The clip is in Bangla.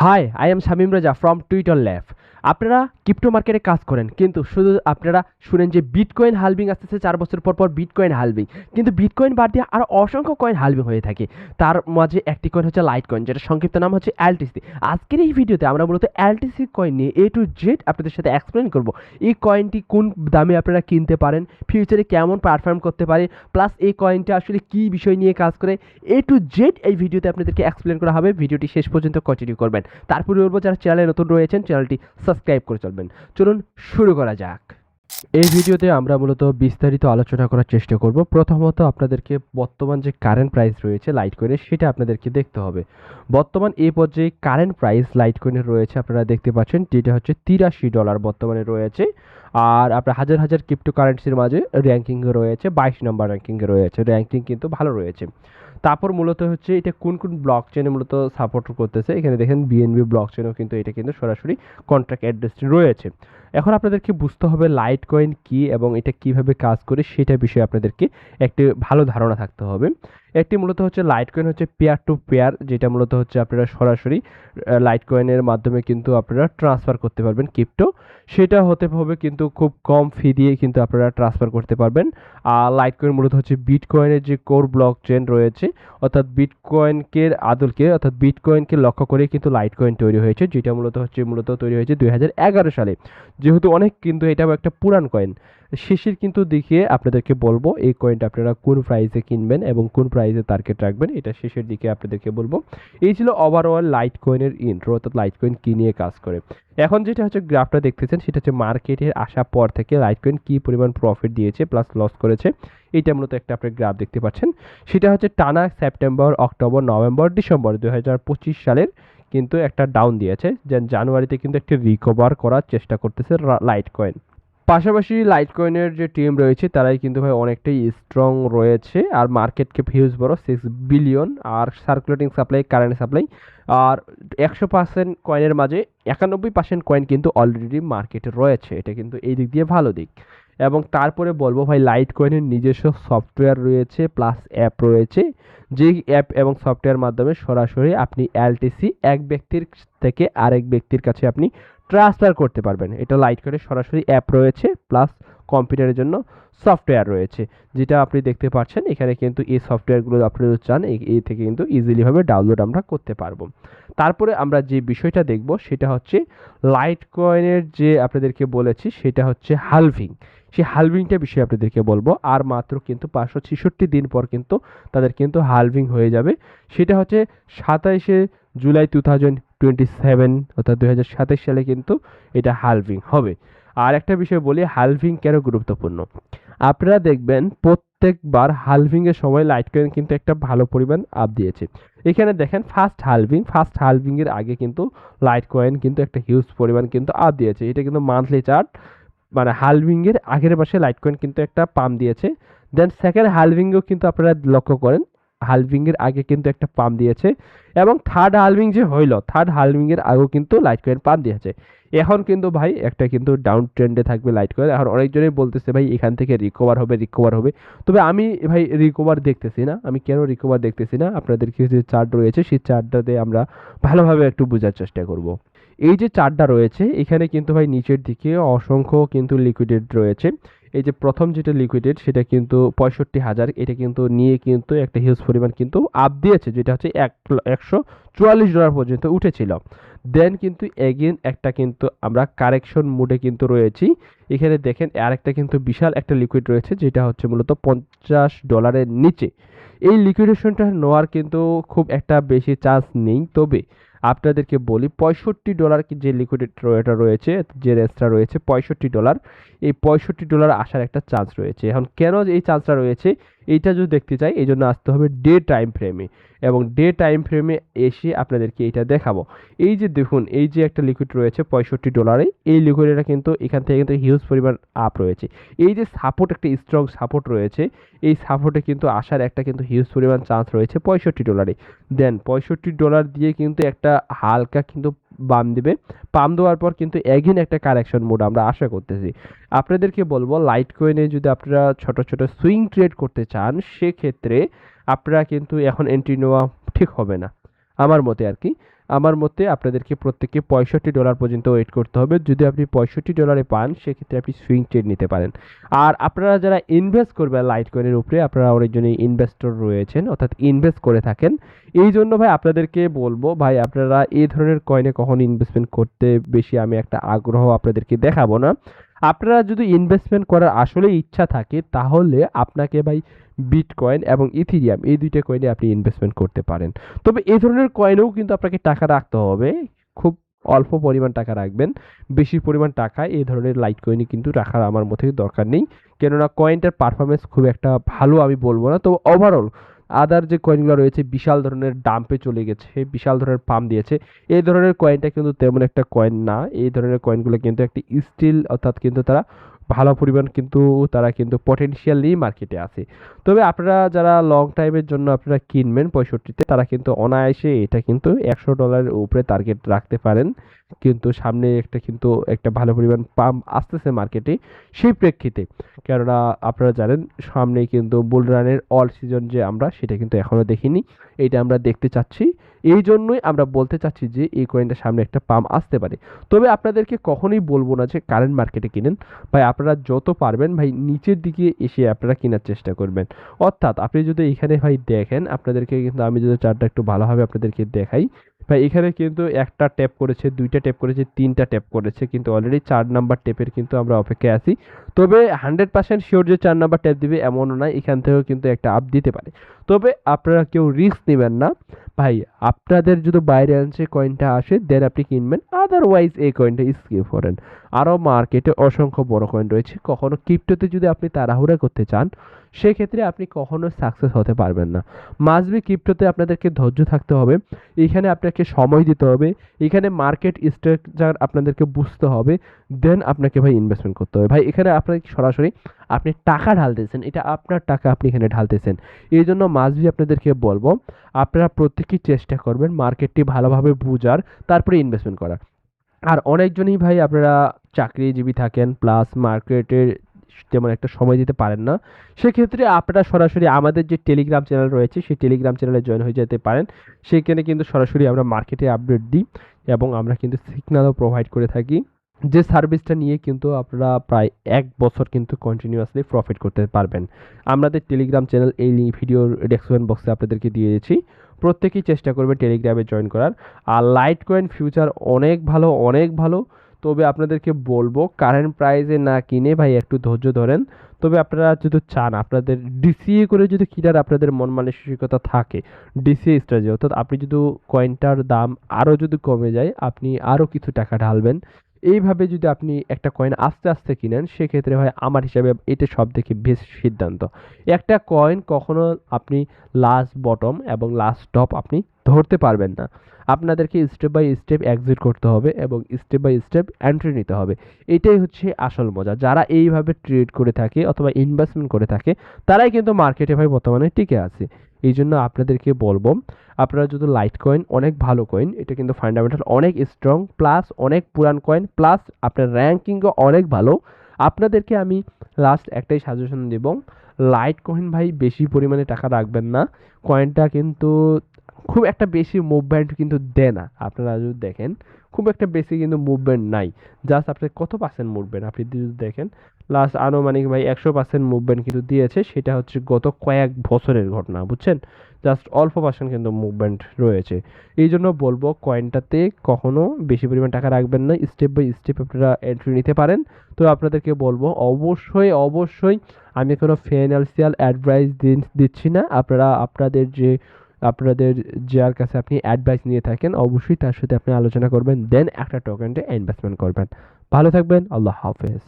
High, I am Shamim Reza from Twitter lab. আপনারা ক্রিপ্টো মার্কেটে কাজ করেন, কিন্তু শুধু আপনারা শুনেন যে বিটকয়েন হালভিং আসতেছে 4 বছর পর পর বিটকয়েন হালভিং। কিন্তু বিটকয়েন বাদ দিয়ে আরও অসংখ্য কয়েন হালভিং হয়ে থাকে। তার মাঝে একটি কয়েন হচ্ছে লাইট কয়েন, যেটা সংক্ষিপ্ত নাম হচ্ছে এলটিসি। আজকের এই ভিডিওতে আমরা মূলত এলটিসি কয়েন নিয়ে এ টু জেড আপনাদের সাথে এক্সপ্লেন করব। এই কয়েনটি কোন দামে আপনারা কিনতে পারেন, ফিউচারে কেমন পারফর্ম করতে পারে, প্লাস এই কয়েনটা আসলে কী বিষয় নিয়ে কাজ করে, এ টু জেড এই ভিডিওতে আপনাদেরকে এক্সপ্লেন করা হবে। ভিডিওটি শেষ পর্যন্ত কন্টিনিউ করবেন। তারপরে বলবো যারা চ্যানেলে নতুন রয়েছেন চ্যানেলটি সাবস্ক্রাইব করে চলবেন। চলুন শুরু করা যাক। এই ভিডিওতে আমরা মূলত বিস্তারিত আলোচনা করার চেষ্টা করব। প্রথমত আপনাদেরকে বর্তমান যে কারেন্ট প্রাইস রয়েছে লাইট কয়েনের, সেটা আপনাদেরকে দেখতে হবে। বর্তমান এই পর্যায়ে কারেন্ট প্রাইস লাইট কয়েনের রয়েছে, আপনারা দেখতে পাচ্ছেন, যেটা হচ্ছে $83 বর্তমানে রয়েছে। আর আপনার হাজার হাজার ক্রিপ্টো কারেন্সির মাঝে র্যাঙ্কিংয়ে রয়েছে 22 নম্বর র্যাঙ্কিংয়ে রয়েছে। র্যাঙ্কিং কিন্তু ভালো রয়েছে। তারপর মূলত হচ্ছে এটা কোন কোন ব্লক চেনে মূলত সাপোর্ট করতেছে, এখানে দেখেন বিএনবি ব্লক চেনও কিন্তু এটা কিন্তু সরাসরি কন্ট্রাক্ট অ্যাড্রেস রয়েছে। এখন আপনাদেরকে বুঝতে হবে লাইট কয়েন কী এবং এটা কিভাবে কাজ করে, সেটা বিষয়ে আপনাদেরকে একটি ভালো ধারণা থাকতে হবে। একটি মূলত হচ্ছে লাইট কয়েন হচ্ছে পেয়ার টু পেয়ার, যেটা মূলত হচ্ছে আপনারা সরাসরি লাইট কয়েনের মাধ্যমে কিন্তু আপনারা ট্রান্সফার করতে পারবেন ক্রিপ্টো। সেটা হতে হবে কিন্তু খুব কম ফি দিয়ে কিন্তু আপনারা ট্রান্সফার করতে পারবেন। আর লাইট কয়েন মূলত হচ্ছে বিটকয়েনের যে কোর ব্লক চেন রয়েছে, অর্থাৎ বিটকয়েনকে লক্ষ্য করে কিন্তু লাইট কয়েন তৈরি হয়েছে, যেটা মূলত তৈরি হয়েছে 2011 সালে। যেহেতু অনেক কিন্তু এটাও একটা পুরান কয়েন। শেষের কিন্তু দিকে আপনাদেরকে বলবো এই কয়েনটা আপনারা কোন প্রাইসে কিনবেন এবং কোন প্রাইসে টার্গেট রাখবেন, এটা শেষের দিকে আপনাদেরকে বলবো। এই ছিল ওভারঅল লাইট কয়েনের ইন্ট্রো, অর্থাৎ লাইট কয়েন কী নিয়ে কাজ করে। এখন যেটা হচ্ছে গ্রাফটা দেখতেছেন, সেটা হচ্ছে মার্কেটের আসার পর থেকে লাইট কয়েন কী পরিমাণ প্রফিট দিয়েছে প্লাস লস করেছে, এইটা মূলত একটা আপনার গ্রাফ দেখতে পাচ্ছেন। সেটা হচ্ছে টানা সেপ্টেম্বর, অক্টোবর, নভেম্বর, ডিসেম্বর 2025 সালের কিন্তু একটা ডাউন দিয়েছে, যে জানুয়ারিতে কিন্তু একটি রিকভার করার চেষ্টা করতেছে লাইট কয়েন। পাশাপাশি লাইট কয়েনের যে টিম রয়েছে তারাই কিন্তু ভাই অনেকটাই স্ট্রং রয়েছে। আর মার্কেট ক্যাপ হিউজ বড় 6 বিলিয়ন। আর সার্কুলেটিং সাপ্লাই, কারেন্ট সাপ্লাই, আর 100% কয়েনের মাঝে 91% কয়েন কিন্তু অলরেডি মার্কেটে রয়েছে। এটা কিন্তু এই দিক দিয়ে ভালো দিক। এবং তারপরে বলবো ভাই লাইট কয়েনের নিজস্ব সফটওয়্যার রয়েছে প্লাস অ্যাপ রয়েছে, যেই অ্যাপ এবং সফটওয়্যার মাধ্যমে সরাসরি আপনি এলটিসি এক ব্যক্তির থেকে আরেক ব্যক্তির কাছে আপনি ট্রান্সফার করতে পারবেন। এটা লাইট কয়েনের সরাসরি অ্যাপ রয়েছে প্লাস কম্পিউটারের জন্য সফটওয়্যার রয়েছে, যেটা আপনি দেখতে পাচ্ছেন এখানে কিন্তু এই সফটওয়্যারগুলো আপনি যদি চান এই থেকে কিন্তু ইজিলিভাবে ডাউনলোড আমরা করতে পারবো। তারপরে আমরা যে বিষয়টা দেখব সেটা হচ্ছে লাইট কয়েনের যে আপনাদেরকে বলেছি সেটা হচ্ছে হালভিং। সেই হালভিংটা বিষয়ে আপনাদেরকে বলবো। আর মাত্র কিন্তু 566 দিন পর কিন্তু তাদের কিন্তু হালভিং হয়ে যাবে। সেটা হচ্ছে 27 জুলাই 2027, অর্থাৎ 2027 সালে কিন্তু এটা হালভিং হবে। আর একটা বিষয় বলি, হালভিং কেন গুরুত্বপূর্ণ। আপনারা দেখবেন প্রত্যেকবার হালভিংয়ের সময় লাইট কয়েন কিন্তু একটা ভালো পরিমাণ আপ দিয়েছে। এখানে দেখেন ফার্স্ট হালভিংয়ের আগে কিন্তু লাইট কয়েন কিন্তু একটা হিউজ পরিমাণ কিন্তু আপ দিয়েছে। এটা কিন্তু মান্থলি চার্ট, মানে হালভিংয়ের আগের মাসে লাইট কয়েন কিন্তু একটা পাম্প দিয়েছে। দেন সেকেন্ড হালভিংও কিন্তু আপনারা লক্ষ্য করেন হালভিংয়ের আগে কিন্তু একটা পাম্প দিয়েছে। এবং থার্ড হালভিং যে হইল, থার্ড হালভিংয়ের আগেও কিন্তু লাইট কয়েন পাম্প দিয়েছে। এখন কিন্তু ভাই একটা কিন্তু ডাউন ট্রেন্ডে থাকবে লাইট কয়েন। এখন অনেকজনেই বলতেছে ভাই এখান থেকে রিকভার হবে। তবে আমি ভাই রিকভার দেখতেছি না। আমি কেন রিকভার দেখতেছি না, আপনাদেরকে যে চার্ট রয়েছে সেই চার্টটাতে আমরা ভালোভাবে একটু বোঝার চেষ্টা করব। এই যে চার্টটা রয়েছে এখানে কিন্তু ভাই নিচের দিকে অসংখ্য কিন্তু লিকুইডেড রয়েছে। এই যে প্রথম যেটা লিকুইডেড সেটা কিন্তু 65,000, এটা কিন্তু নিয়ে কিন্তু একটা হিউজ পরিমাণ কিন্তু আপ দিয়েছে, যেটা হচ্ছে $144 পর্যন্ত উঠেছিল। দেন কিন্তু এগেন একটা কিন্তু আমরা কারেকশন মোডে কিন্তু রয়েছি। এখানে দেখেন আরেকটা কিন্তু বিশাল একটা লিকুইড রয়েছে, যেটা হচ্ছে মূলত $50 নিচে। এই লিকুইডেশনটা নেওয়ার কিন্তু খুব একটা বেশি চান্স নেই। তবে আপনাদেরকে বলি $65 যে লিকুইডিটি রয়েছে, যে রেঞ্জটা রয়েছে $65, এই $65 আসার একটা চান্স রয়েছে। এখন কেন এই চান্সটা রয়েছে এইটা যদি দেখতে চাই, এই জন্য আসতে হবে ডে টাইম ফ্রেমে। এবং ডে টাইম ফ্রেমে এসে আপনাদেরকে এইটা দেখাবো। এই যে দেখুন এই যে একটা লিকুইড রয়েছে $65, এই লিকুইডটা কিন্তু এখান থেকে কিন্তু হিউজ পরিমাণ আপ রয়েছে। এই যে সাপোর্ট, একটা স্ট্রং সাপোর্ট রয়েছে, এই সাপোর্টে কিন্তু আসার একটা কিন্তু হিউজ পরিমাণ চান্স রয়েছে $65। দেন $65 দিয়ে কিন্তু একটা হালকা কিন্তু বাম দিবে। পাম দেওয়ার পর কিন্তু এগেন একটা কারেকশন মোড আমরা আশা করতেছি। আপনাদেরকে বলবো লাইট কয়েনে যদি আপনারা ছোট ছোট সুইং ট্রেড করতে চান, সেক্ষেত্রে আপনারা কিন্তু এখন এন্ট্রি নেওয়া ঠিক হবে না আমার মতে আর কি। আমার মতে আপনাদেরকে প্রত্যেককে $65 পর্যন্ত ওয়েট করতে হবে। যদি আপনি $65 পান সেক্ষেত্রে আপনি সুইং ট্রেড নিতে পারেন। আর আপনারা যারা ইনভেস্ট করবেন লাইটকয়েনের উপরে, আপনারা অনেকজনই ইনভেস্টর রয়েছেন অর্থাৎ ইনভেস্ট করে থাকেন। এই জন্য ভাই আপনাদেরকে বলবো ভাই আপনারা এই ধরনের কয়েনে কখনো ইনভেস্টমেন্ট করতে বেশি আমি একটা আগ্রহ আপনাদেরকে দেখাবো না। আপনারা যদি ইনভেস্টমেন্ট করার আসলেই ইচ্ছা থাকে তাহলে আপনাকে ভাই বিটকয়েন এবং ইথিরিয়াম এই 2টা কয়েনে আপনি ইনভেস্টমেন্ট করতে পারেন। তবে এই ধরনের কয়েনেও কিন্তু আপনাকে টাকা রাখতে হবে। খুব অল্প পরিমাণ টাকা রাখবেন। বেশি পরিমাণ টাকা এই ধরনের লাইট কয়েনে কিন্তু রাখার আমার মতে দরকার নেই। কেননা কয়েনটার পারফরম্যান্স খুব একটা ভালো আমি বলবো না। তো ওভারঅল আদার যে কয়েনগুলো রয়েছে বিশাল ধরনের ডাম্পে চলে গেছে, বিশাল ধরনের পাম্প দিয়েছে। এই ধরনের কয়েনটা কিন্তু তেমন একটা কয়েন না। এই ধরনের কয়েনগুলো কিন্তু একটি স্টিল অর্থাৎ কিন্তু তারা ভালো পরিমাণ কিন্তু তারা কিন্তু পটেনশিয়ালি মার্কেটে আছে। তবে আপনারা যারা লং টাইমের জন্য আপনারা কিনবেন 65 তে তারা কিন্তু অনায়াসে এটা কিন্তু $100 উপরে টার্গেট রাখতে পারেন। কিন্তু সামনে একটা ভালো পরিমাণ পাম্প আসতেছে মার্কেটে সেই প্রেক্ষিতে। কেননা আপনারা জানেন সামনেই কিন্তু বুল রানের অল সিজন যে আমরা সেটা কিন্তু এখনো দেখিনি। এইটা আমরা দেখতে চাচ্ছি। এই জন্যই আমরা বলতে চাচ্ছি যে এই কয়েনটার সামনে একটা পাম্প আসতে পারে। তবে আপনাদেরকে কখনোই বলবো না যে কারেন্ট মার্কেটে কিনেন। ভাই আপনারা যত পারবেন ভাই নিচের দিকে এসে আপনারা কেনার চেষ্টা করবেন। অর্থাৎ আপনি যদি এখানে ভাই দেখেন আপনাদেরকে কিন্তু আমি যদি চার্টটা একটু ভালোভাবে আপনাদেরকে দেখাই। ভাই এখানে কিন্তু একটা ট্যাপ করেছে, 2টা ট্যাপ করেছে, 3টা ট্যাপ করেছে কিন্তু অলরেডি 4 নাম্বার ট্যাপের কিন্তু আমরা অপেক্ষায় আছি। তবে 100% শিওর যে 4 নাম্বার ট্যাপ দিবে এমনও নয়, এখান থেকেও কিন্তু একটা আপ দিতে পারে। তবে আপনারা কেউ রিস্ক নেবেন না। ভাই আপনাদের যদি বাইরে আনছে কয়েনটা আসে দেন আপনি কিনবেন, আদারওয়াইজ এই কয়েনটা স্কিপ করেন। আরও মার্কেটে অসংখ্য বড় কয়েন রয়েছে। কখনো ক্রিপ্টোতে যদি আপনি তাড়াহুড়া করতে চান সেক্ষেত্রে আপনি কখনো সাকসেস হতে পারবেন না। মাস্ট বি ক্রিপ্টোতে আপনাদেরকে ধৈর্য থাকতে হবে। এখানে আপনাকে সময় দিতে হবে। এখানে মার্কেট স্ট্রাকচার আপনাদেরকে বুঝতে হবে। দেন আপনাকে ভাই ইনভেস্টমেন্ট করতে হবে। ভাই এখানে আপনাকে সরাসরি আপনি টাকা ঢালতেছেন, এটা আপনার টাকা আপনি এখানে ঢালতেছেন। এই জন্য মাস্ট বি আপনাদেরকে বলবো আপনারা প্রত্যেকেই চেষ্টা করবেন মার্কেটটি ভালোভাবে বুঝার তারপরে ইনভেস্টমেন্ট করার। আর অনেকজনই ভাই আপনারা চাকরিজীবী থাকেন প্লাস মার্কেটের তেমন একটা সময় দিতে পারেন না। সেক্ষেত্রে আপনারা সরাসরি আমাদের যে টেলিগ্রাম চ্যানেল রয়েছে সেই টেলিগ্রাম চ্যানেলে জয়েন হয়ে যেতে পারেন। সেখানে কিন্তু সরাসরি আমরা মার্কেটে আপডেট দিই এবং আমরা কিন্তু সিগন্যালও প্রোভাইড করে থাকি। যে সার্ভিসটা নিয়ে কিন্তু আপনারা প্রায় 1 বছর কিন্তু কন্টিনিউয়াসলি প্রফিট করতে পারবেন। আমাদের টেলিগ্রাম চ্যানেল এই ভিডিওর ডেসক্রিপশন বক্সে আপনাদেরকে দিয়েছি। প্রত্যেকেই চেষ্টা করবেন টেলিগ্রামে জয়েন করার। আর লাইট কয়েন ফিউচার অনেক ভালো, অনেক ভালো। তবে আপনাদেরকে বলবো কারেন্ট প্রাইসে না কিনে ভাই একটু ধৈর্য ধরেন। তবে আপনারা যদি চান আপনাদের ডিসিএ করে যদি কেনার আপনাদের মন মানসিকতা থাকে, ডিসিএ স্ট্র্যাটেজি অর্থাৎ আপনি যদি কয়েনটার দাম আরও যদি কমে যায় আপনি আরও কিছু টাকা ঢালবেন। এইভাবে যদি আপনি একটা কয়েন আস্তে আস্তে কিনেন সেক্ষেত্রে ভাই আমার হিসাবে এটা সবথেকে বেস্ট সিদ্ধান্ত। একটা কয়েন কখনো আপনি লাস্ট বটম এবং লাস্ট টপ আপনি ধরতে পারবেন না। আপনাদেরকে স্টেপ বাই স্টেপ এক্সিট করতে হবে এবং স্টেপ বাই স্টেপ এন্ট্রি নিতে হবে। এটাই হচ্ছে আসল মজা। যারা এইভাবে ট্রেড করে থাকে অথবা ইনভেস্টমেন্ট করে থাকে তারাই কিন্তু মার্কেটে ভাই বর্তমানে টিকে আছে। এই জন্য আপনাদেরকে বলবো আপনারা যদি লাইট কয়েন অনেক ভালো কয়েন, এটা কিন্তু ফান্ডামেন্টাল অনেক স্ট্রং প্লাস অনেক পুরান কয়েন প্লাস আপনার র্যাঙ্কিংও অনেক ভালো। আপনাদেরকে আমি লাস্ট একটাই সাজেশন দেব, লাইট কয়েন ভাই বেশি পরিমাণে টাকা রাখবেন না। কয়েনটা কিন্তু খুব একটা বেশি মুভমেন্ট কিন্তু দেয় না। আপনারা যদি দেখেন খুব একটা বেশি কিন্তু মুভমেন্ট নাই। জাস্ট আপনি কত পার্সেন্ট মুভমেন্ট আপনি যদি দেখেন লাস্ট আনুমানিক ভাই 100% মুভমেন্ট কিন্তু দিয়েছে। সেটা হচ্ছে গত কয়েক বছরের ঘটনা, বুঝছেন? জাস্ট অল্প পার্সেন্ট কিন্তু মুভমেন্ট রয়েছে। এই জন্য বলবো কয়েনটাতে কখনো বেশি পরিমাণ টাকা রাখবেন না। স্টেপ বাই স্টেপ আপনারা এন্ট্রি নিতে পারেন। তো আপনাদেরকে বলবো অবশ্যই, অবশ্যই আমি কোনো ফিনান্সিয়াল অ্যাডভাইস দিচ্ছি না। আপনারা আপনাদের যার কাছে আপনি অ্যাডভাইস নিয়ে থাকেন অবশ্যই তার সাথে আপনি আলোচনা করবেন দেন একটা টোকেনটা ইনভেস্টমেন্ট করবেন। ভালো থাকবেন। আল্লাহ হাফেজ।